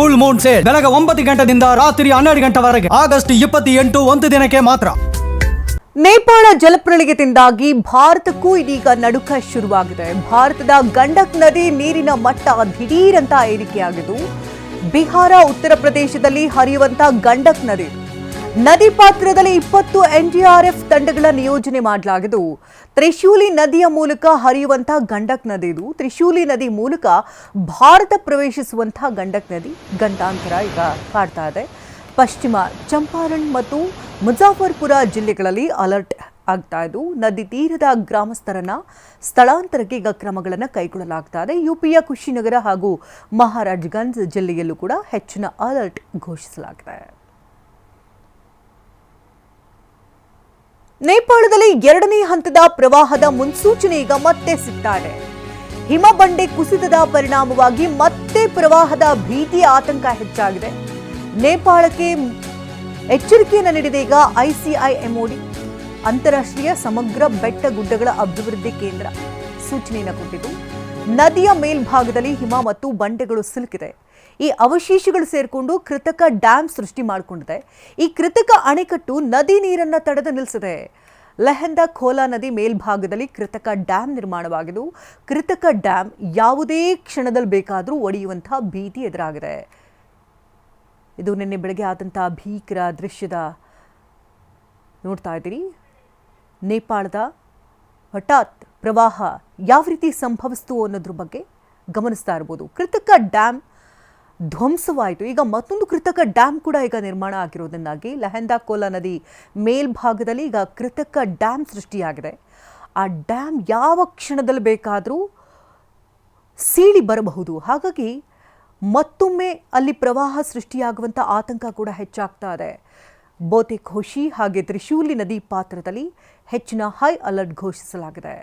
Full Moon sale ಬೆಳಗ್ಗೆ 9 ಗಂಟೆಯಿಂದ ರಾತ್ರಿ 12 ಗಂಟೆವರೆಗೆ ಆಗಸ್ಟ್ 28 ಒಂದು ದಿನಕ್ಕೆ ಮಾತ್ರ. ನೇಪಾಳ ಜಲಪ್ರಳಯದಿಂದಾಗಿ ಭಾರತಕ್ಕೂ ಇದೀಗ ನಡುಕ ಶುರುವಾಗಿದೆ. ಭಾರತದ ಗಂಡಕ್ ನದಿ ನೀರಿನ ಮಟ್ಟ ದಿಢೀರಂತ ಏರಿಕೆಯಾಗಿದ್ದು, ಬಿಹಾರ ಉತ್ತರ ಪ್ರದೇಶದಲ್ಲಿ ಹರಿಯುವಂತ ಗಂಡಕ್ ನದಿ ಪಾತ್ರದಲ್ಲಿ 20 NDRF ತಂಡಗಳ ನಿಯೋಜನೆ ಮಾಡಲಾಗಿದ್ದು, ತ್ರಿಶೂಲಿ ನದಿಯ ಮೂಲಕ ಹರಿಯುವಂತಹ ಗಂಡಕ್ ನದಿ ಇದು. ತ್ರಿಶೂಲಿ ನದಿ ಮೂಲಕ ಭಾರತ ಪ್ರವೇಶಿಸುವಂತಹ ಗಂಡಕ್ ನದಿ ಗಂಡಾಂತರ ಈಗ ಕಾಡ್ತಾ ಇದೆ. ಪಶ್ಚಿಮ ಚಂಪಾರಣ್ ಮತ್ತು ಮುಜಾಫರ್ಪುರ ಜಿಲ್ಲೆಗಳಲ್ಲಿ ಅಲರ್ಟ್ ಆಗ್ತಾ ಇದ್ದು, ನದಿ ತೀರದ ಗ್ರಾಮಸ್ಥರನ್ನ ಸ್ಥಳಾಂತರಕ್ಕೆ ಈಗ ಕ್ರಮಗಳನ್ನು ಕೈಗೊಳ್ಳಲಾಗ್ತಾ ಇದೆ. ಯುಪಿಯ ಕುಶಿನಗರ ಹಾಗೂ ಮಹಾರಾಜ್ಗಂಜ್ ಜಿಲ್ಲೆಯಲ್ಲೂ ಕೂಡ ಹೆಚ್ಚಿನ ಅಲರ್ಟ್ ಘೋಷಿಸಲಾಗಿದೆ. ನೇಪಾಳದಲ್ಲಿ 2ನೇ ಹಂತದ ಪ್ರವಾಹದ ಮುನ್ಸೂಚನೆ ಈಗ ಮತ್ತೆ ಸಿಗ್ತಾ ಇದೆ. ಹಿಮಬಂಡೆ ಕುಸಿತದ ಪರಿಣಾಮವಾಗಿ ಮತ್ತೆ ಪ್ರವಾಹದ ಭೀತಿಯ ಆತಂಕ ಹೆಚ್ಚಾಗಿದೆ. ನೇಪಾಳಕ್ಕೆ ಎಚ್ಚರಿಕೆಯನ್ನು ನೀಡಿದೆ ಈಗ ICIMOD, ಅಂತಾರಾಷ್ಟ್ರೀಯ ಸಮಗ್ರ ಬೆಟ್ಟ ಗುಡ್ಡಗಳ ಅಭಿವೃದ್ಧಿ ಕೇಂದ್ರ ಸೂಚನೆಯನ್ನು ಕೊಟ್ಟಿದ್ದು, ನದಿಯ ಮೇಲ್ಭಾಗದಲ್ಲಿ ಹಿಮ ಮತ್ತು ಬಂಡೆಗಳು ಸಿಲುಕಿದೆ. ಈ ಅವಶೇಷಗಳು ಸೇರಿಕೊಂಡು ಕೃತಕ ಡ್ಯಾಮ್ ಸೃಷ್ಟಿ ಮಾಡಿಕೊಂಡಿದೆ. ಈ ಕೃತಕ ಅಣೆಕಟ್ಟು ನದಿ ನೀರನ್ನು ತಡೆದು ನಿಲ್ಲಿಸಿದೆ. ಲೆಹೆಂದಾ ಖೋಲಾ ನದಿ ಮೇಲ್ಭಾಗದಲ್ಲಿ ಕೃತಕ ಡ್ಯಾಮ್ ನಿರ್ಮಾಣವಾಗಿದ್ದು, ಕೃತಕ ಡ್ಯಾಮ್ ಯಾವುದೇ ಕ್ಷಣದಲ್ಲಿ ಬೇಕಾದರೂ ಒಡೆಯುವಂತಹ ಭೀತಿ ಎದುರಾಗಿದೆ. ಇದು ನಿನ್ನೆ ಬೆಳಗ್ಗೆ ಆದಂತಹ ಭೀಕರ ದೃಶ್ಯದ ನೋಡ್ತಾ ಇದ್ದೀರಿ. ನೇಪಾಳದ ಹಠಾತ್ ಪ್ರವಾಹ ಯಾವ ರೀತಿ ಸಂಭವಿಸ್ತು ಅನ್ನೋದ್ರ ಬಗ್ಗೆ ಗಮನಿಸ್ತಾ ಇರ್ಬೋದು. ಕೃತಕ ಡ್ಯಾಮ್ ಧ್ವಂಸವಾಯಿತು. ಈಗ ಮತ್ತೊಂದು ಕೃತಕ ಡ್ಯಾಮ್ ಕೂಡ ಈಗ ನಿರ್ಮಾಣ ಆಗಿರೋದನ್ನಾಗಿ ಲೆಹೆಂದಾ ಖೋಲಾ ನದಿ ಮೇಲ್ಭಾಗದಲ್ಲಿ ಈಗ ಕೃತಕ ಡ್ಯಾಮ್ ಸೃಷ್ಟಿಯಾಗಿದೆ. ಆ ಡ್ಯಾಮ್ ಯಾವ ಕ್ಷಣದಲ್ಲಿ ಬೇಕಾದರೂ ಸೀಳಿ ಬರಬಹುದು. ಹಾಗಾಗಿ ಮತ್ತೊಮ್ಮೆ ಅಲ್ಲಿ ಪ್ರವಾಹ ಸೃಷ್ಟಿಯಾಗುವಂಥ ಆತಂಕ ಕೂಡ ಹೆಚ್ಚಾಗ್ತಾ ಇದೆ. ಬೋತೆ ಖುಷಿ ಹಾಗೆ ತ್ರಿಶೂಲಿ ನದಿ ಪಾತ್ರದಲ್ಲಿ ಹೆಚ್ಚಿನ ಹೈ ಅಲರ್ಟ್ ಘೋಷಿಸಲಾಗಿದೆ.